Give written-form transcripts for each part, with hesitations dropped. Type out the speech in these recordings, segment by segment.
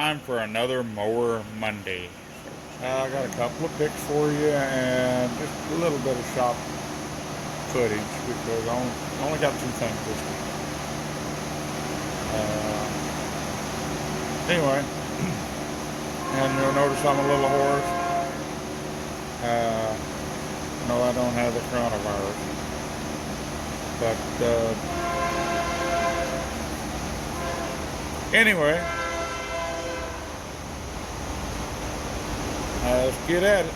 time for another Mower Monday. I got a couple of picks for you and just a little bit of shop footage because I only got two things this week. Anyway, and you'll notice I'm a little hoarse. No, I don't have the coronavirus, but anyway, let's get at it.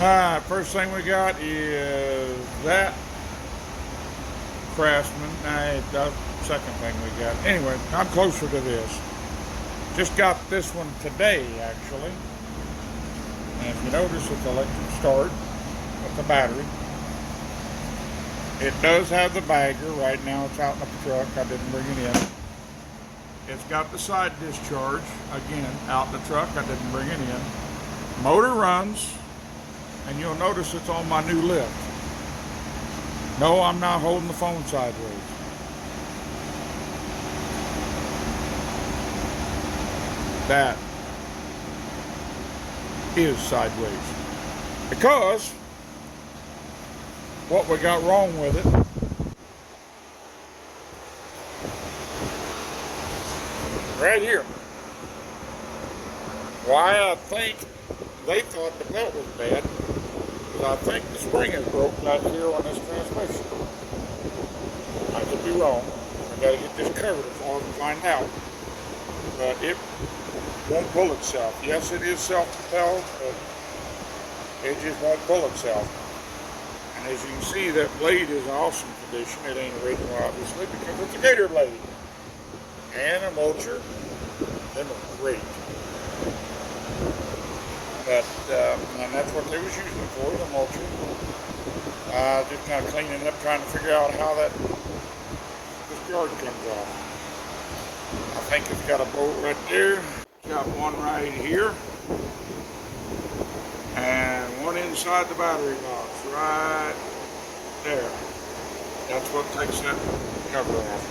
Alright, first thing we got is that Craftsman. The second thing we got. Anyway, I'm closer to this. Just got this one today, actually. And if you notice, it's electric start with the battery. It does have the bagger. Right now it's out in the truck. I didn't bring it in. It's got the side discharge. Again, out in the truck. I didn't bring it in. Motor runs. And you'll notice it's on my new lift. No, I'm not holding the phone sideways. That is sideways. Because what we got wrong with it right here. Why I think they thought the belt was bad, because I think the spring is broke right here on this transmission. I could be wrong. I gotta get this covered before I can find out. But it won't pull itself. Yes, it is self-propelled, but it just won't pull itself. And as you can see, that blade is in awesome condition. It ain't original, obviously, because it's a gator blade. And a mulcher. They look great. But, and that's what they was using it for, the mulcher. Just kind of cleaning it up, trying to figure out how that discharge comes off. I think it's got a bolt right there. Got one right here. And one inside the battery box, right there. That's what takes that cover off.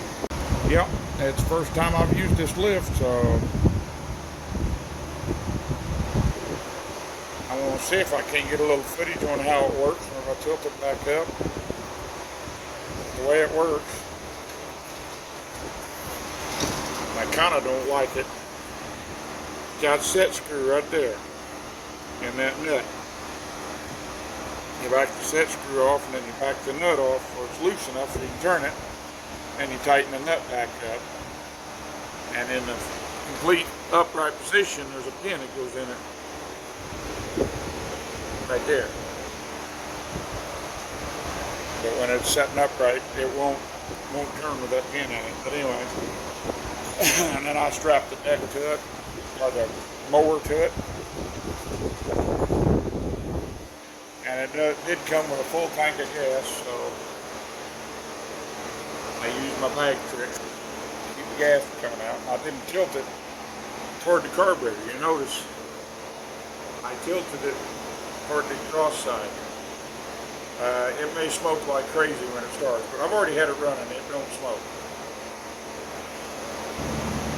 Yep, it's the first time I've used this lift, so I want to see if I can get a little footage on how it works when I tilt it back up. The way it works. I kind of don't like it. Got a set screw right there in that nut. You back the set screw off and then you back the nut off so it's loose enough so you can turn it, and you tighten the nut back up. And in the complete upright position there's a pin that goes in it. Right there. But when it's setting upright, it won't turn with that pin in it. But anyway, and then I strapped the deck to it, or the mower to it. And it did come with a full tank of gas, so I used my bag trick to keep the gas from coming out. I didn't tilt it toward the carburetor. You notice I tilted it toward the cross side. It may smoke like crazy when it starts, but I've already had it running. It don't smoke.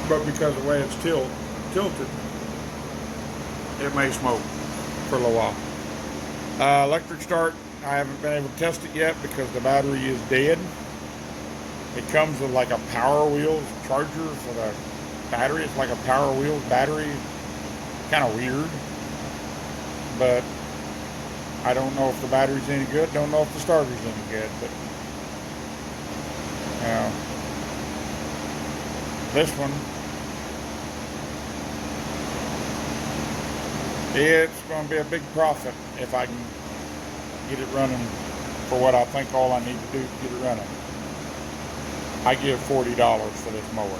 But because of the way it's tilted, it may smoke for a little while. Electric start, I haven't been able to test it yet because the battery is dead. It comes with like a Power Wheels charger for the battery. It's like a Power Wheels battery. Kind of weird. But I don't know if the battery's any good. Don't know if the starter's any good. But this one, it's going to be a big profit if I can get it running for what I think all I need to do to get it running. I give $40 for this mower.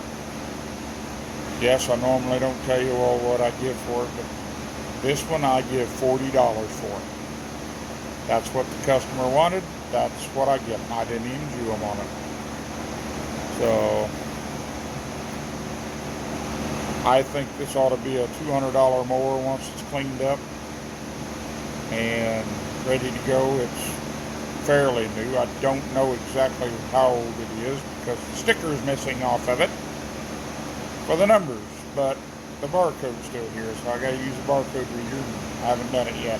Yes, I normally don't tell you all what I give for it, but this one I give $40 for it. That's what the customer wanted. That's what I get. I didn't even Jew them on it. So I think this ought to be a $200 mower once it's cleaned up and ready to go. It's fairly new. I don't know exactly how old it is because the sticker is missing off of it for the numbers, but the barcode's still here, so I gotta use a barcode reader. I haven't done it yet.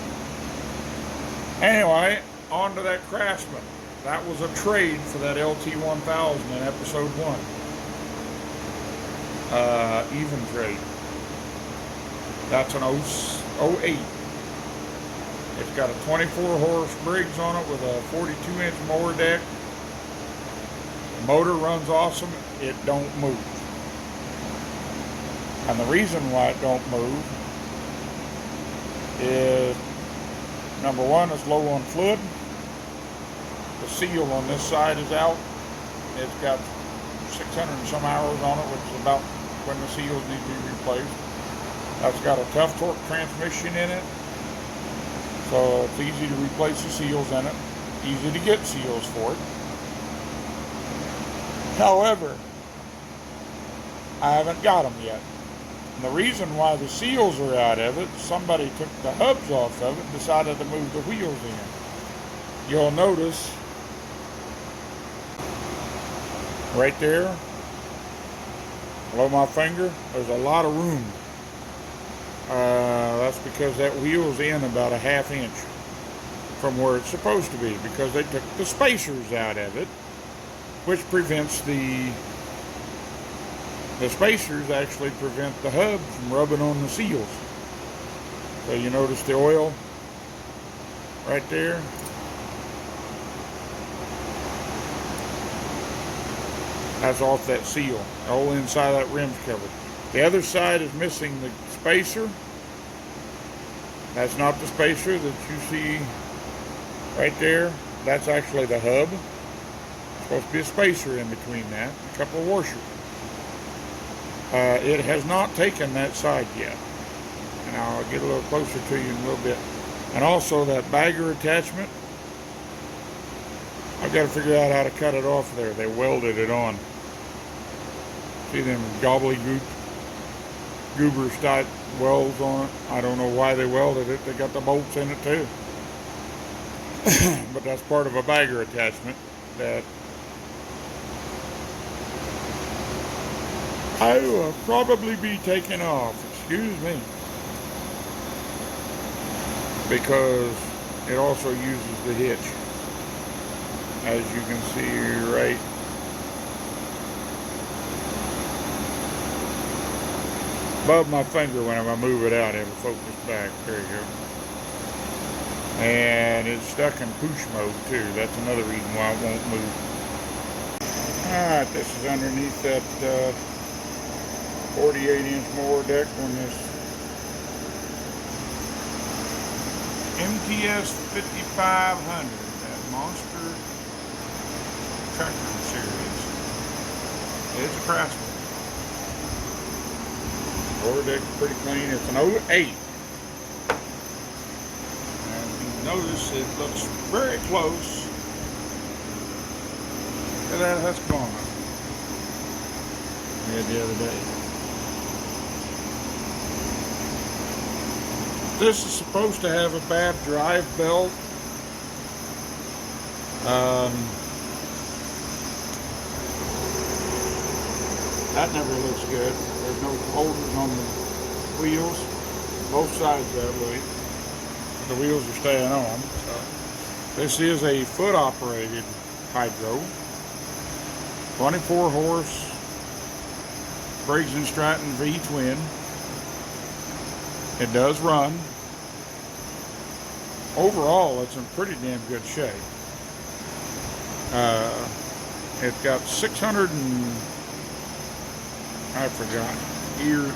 Anyway, on to that Craftsman. That was a trade for that LT1000 in episode 1. Even trade. That's an 08. It's got a 24 horse Briggs on it with a 42-inch mower deck. The motor runs awesome. It don't move. And the reason why it don't move is, number one, it's low on fluid. The seal on this side is out. It's got 600 and some hours on it, which is about when the seals need to be replaced. That's got a tough torque transmission in it, so it's easy to replace the seals in it. Easy to get seals for it. However, I haven't got them yet. And the reason why the seals are out of it, somebody took the hubs off of it and decided to move the wheels in. You'll notice right there, below my finger, there's a lot of room. That's because that wheel's in about a ½ inch from where it's supposed to be, because they took the spacers out of it, which prevents the spacers actually prevent the hub from rubbing on the seals. So you notice the oil right there. That's off that seal. The whole inside of that rim's covered. The other side is missing the spacer. That's not the spacer that you see right there. That's actually the hub. There's supposed to be a spacer in between that, a couple of washers. It has not taken that side yet. And I'll get a little closer to you in a little bit. And also that bagger attachment, I've got to figure out how to cut it off there. They welded it on. See them gobbledygook goobers type welds on it. I don't know why they welded it. They got the bolts in it too. But that's part of a bagger attachment that I will probably be taking off. Excuse me. Because it also uses the hitch. As you can see right above my finger, whenever I move it out, it'll focus back. There you go. And it's stuck in push mode too. That's another reason why it won't move. Alright, this is underneath that 48-inch mower deck on this MTS 5500, that monster tractor series. It's a Craftsman. Mower deck's pretty clean. It's an 08. And you notice it looks very close to that Husqvarna we had the other day. This is supposed to have a bad drive belt. That never looks good. There's no holders on the wheels, both sides that way. The wheels are staying on. So this is a foot operated hydro, 24 horse Briggs & Stratton V-twin. It does run. Overall, it's in pretty damn good shape. It's got 600 and I forgot here.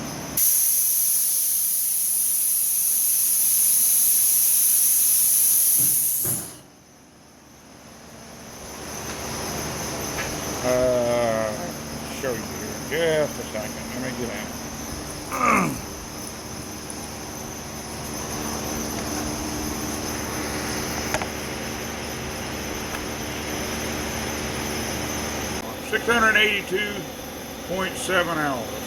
Show you here just a second. Let me get out. 682.7 hours.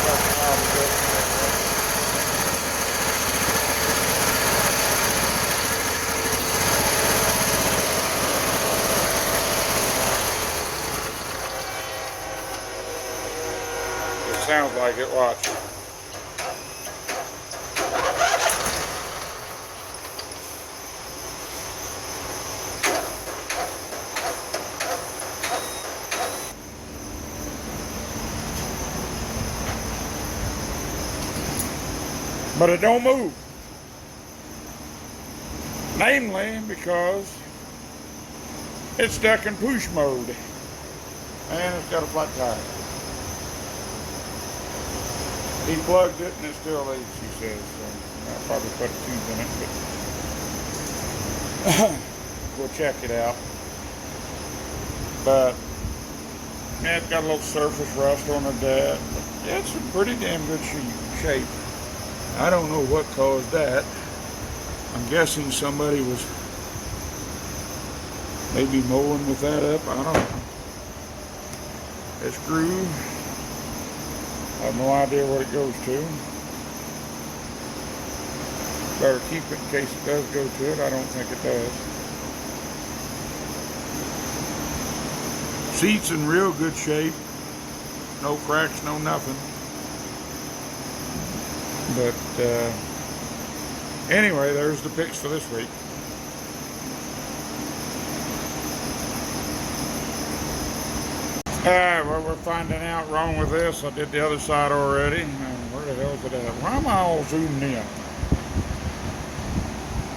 got the power to it. It sounds like it, watch. But it don't move. Namely because it's stuck in push mode. And it's got a flat tire. He plugged it and it still leaks, he says. So I'll probably put a tube in it, but we'll check it out. But yeah, it's got a little surface rust on the deck. Yeah, it's in pretty damn good shape. I don't know what caused that. I'm guessing somebody was maybe mowing with that up. I don't know. This groove, I have no idea what it goes to. Better keep it in case it does go to it. I don't think it does. Seat's in real good shape. No cracks, no nothing. But anyway, there's the picks for this week. What we're finding out wrong with this, I did the other side already. And where the hell is it at? Why am I all zoomed in?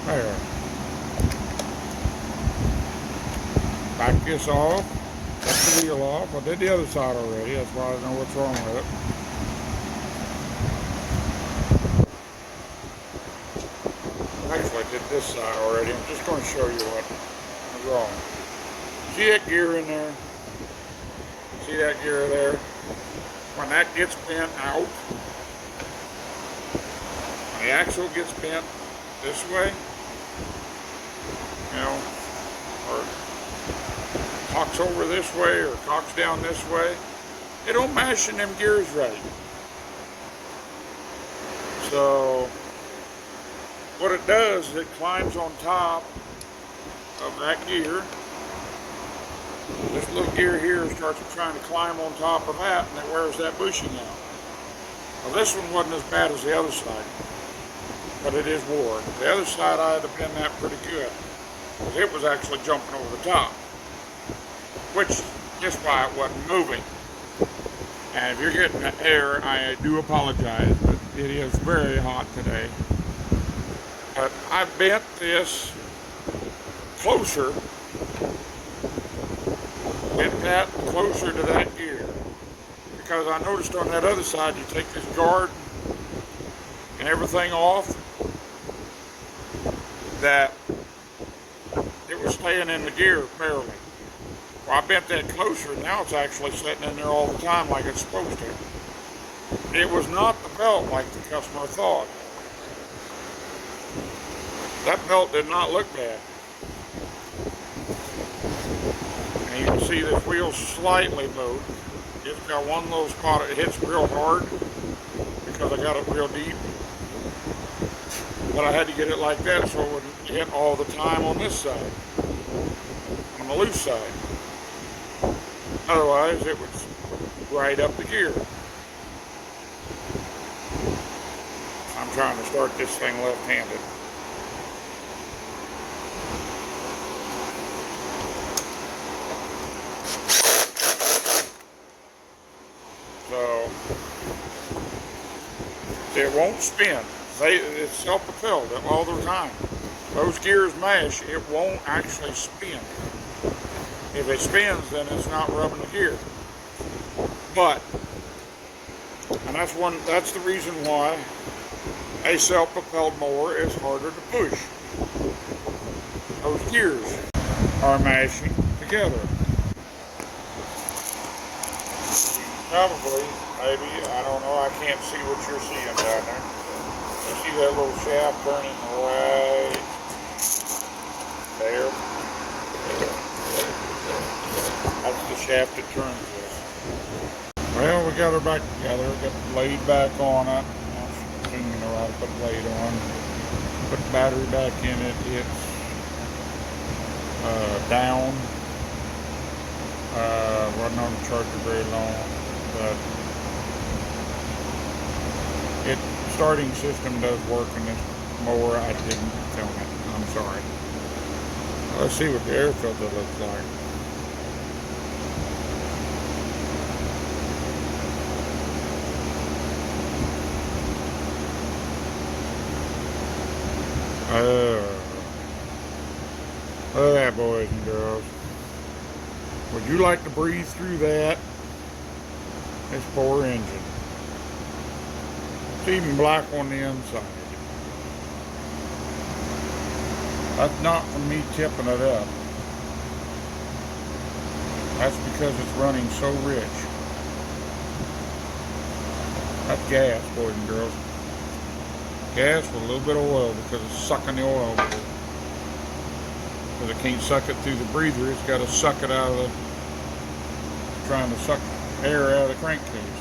There. Back this off. Cut the wheel off. I did the other side already. That's why I don't know what's wrong with it. Actually, I did this side already. I'm just going to show you what's wrong. See that gear in there? See that gear there? When that gets bent out, when the axle gets bent this way, you know, or cocks over this way or cocks down this way, it don't mash in them gears right. So what it does is it climbs on top of that gear. This little gear here starts trying to climb on top of that, and it wears that bushing out. Well, this one wasn't as bad as the other side, but it is worn. The other side I had to bend that pretty good, because it was actually jumping over the top, which is why it wasn't moving. And if you're getting the air, I do apologize, but it is very hot today. But I bent this closer, bent that closer to that gear, because I noticed on that other side, you take this guard and everything off, that it was staying in the gear barely. Well, I bent that closer, and now it's actually sitting in there all the time like it's supposed to. It was not the belt like the customer thought. That belt did not look bad. And you can see this wheel slightly moved. It's got one little spot, it hits real hard because I got it real deep. But I had to get it like that so it wouldn't hit all the time on this side, on the loose side. Otherwise, it would ride up the gear. I'm trying to start this thing left-handed. So, it won't spin. It's self-propelled all the time. Those gears mash, it won't actually spin. If it spins, then it's not rubbing the gear. But, and that's the reason why a self-propelled mower is harder to push. Those gears are mashing together. Probably, maybe, I don't know, I can't see what you're seeing down there. You see that little shaft turning right there? That's the shaft that turns this. Well, we got her back together, got the blade back on it. I soon you know how to put the blade on. Put the battery back in it. It's down. Wasn't on the charger very long, but its starting system does work in this mower. I didn't film it. I'm sorry. Let's see what the air filter looks like. Look at that, boys and girls. Would you like to breathe through that? This poor engine. It's even black on the inside. That's not from me tipping it up. That's because it's running so rich. That's gas, boys and girls. Gas with a little bit of oil because it's sucking the oil. Because it can't suck it through the breather, it's got to suck it out of the, trying to suck air out of the crankcase.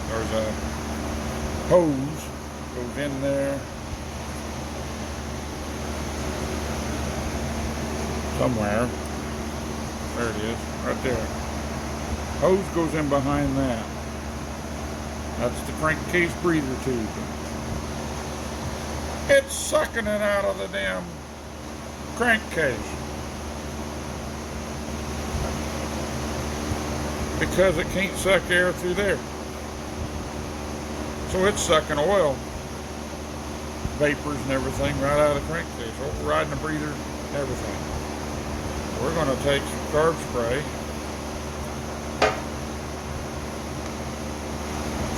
There's a hose goes in there somewhere. There it is, right there. Hose goes in behind that. That's the crankcase breather tube. It's sucking it out of the damn crankcase because it can't suck air through there. So it's sucking oil vapors and everything right out of the crankcase, overriding the breather and everything. We're going to take some carb spray.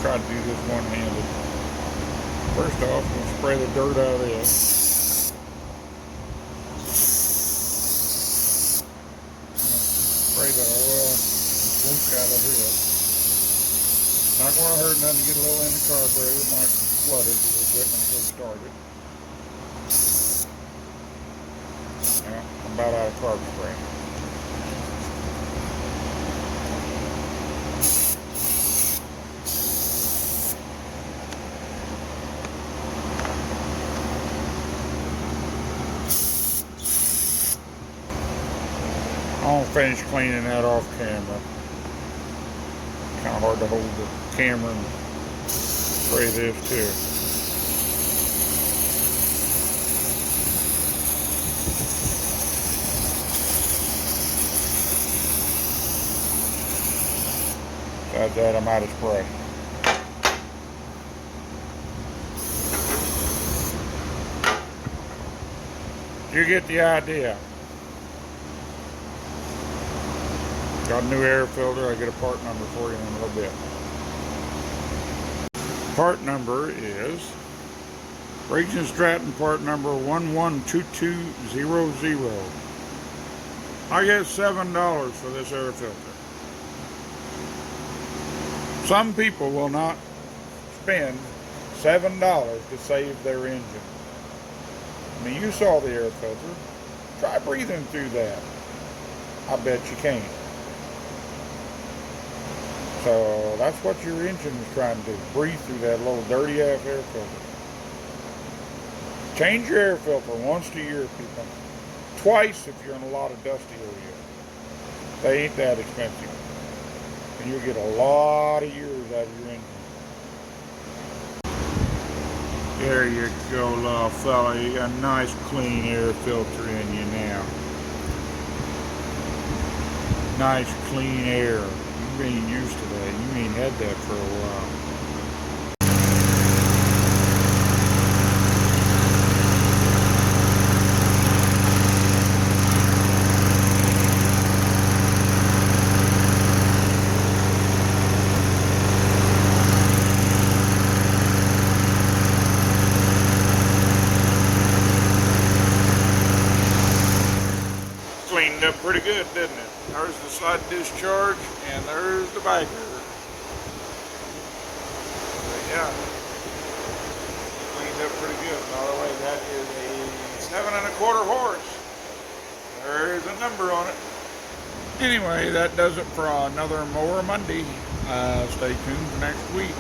Try to do this one-handed. First off, we'll spray the dirt out of this. Spray the oil swoop out of this. Not going to hurt nothing to get a little in the carburetor. It might flood it a little bit when it goes started. Yeah, I'm about out of carb spray. I'll finish cleaning that off camera. Kind of hard to hold the camera and spray this too. Besides that, I'm out of spray. You get the idea. Got a new air filter. I get a part number for you in a little bit. Part number is Briggs & Stratton part number 112200. I get $7 for this air filter. Some people will not spend $7 to save their engine. I mean, you saw the air filter. Try breathing through that. I bet you can't. So that's what your engine is trying to do. Breathe through that little dirty ass air filter. Change your air filter once a year, people. Twice if you're in a lot of dusty areas. They ain't that expensive. And you'll get a lot of years out of your engine. There you go, little fella. You got a nice clean air filter in you now. Nice clean air. You ain't used to that. You ain't had that for a while. Cleaned up pretty good, didn't it? There's the slide discharge, and there's the bagger. Yeah, cleaned up pretty good. By the way, that is a 7 1/4 horse. There's a number on it. Anyway, that does it for another Mower Monday. Stay tuned for next week.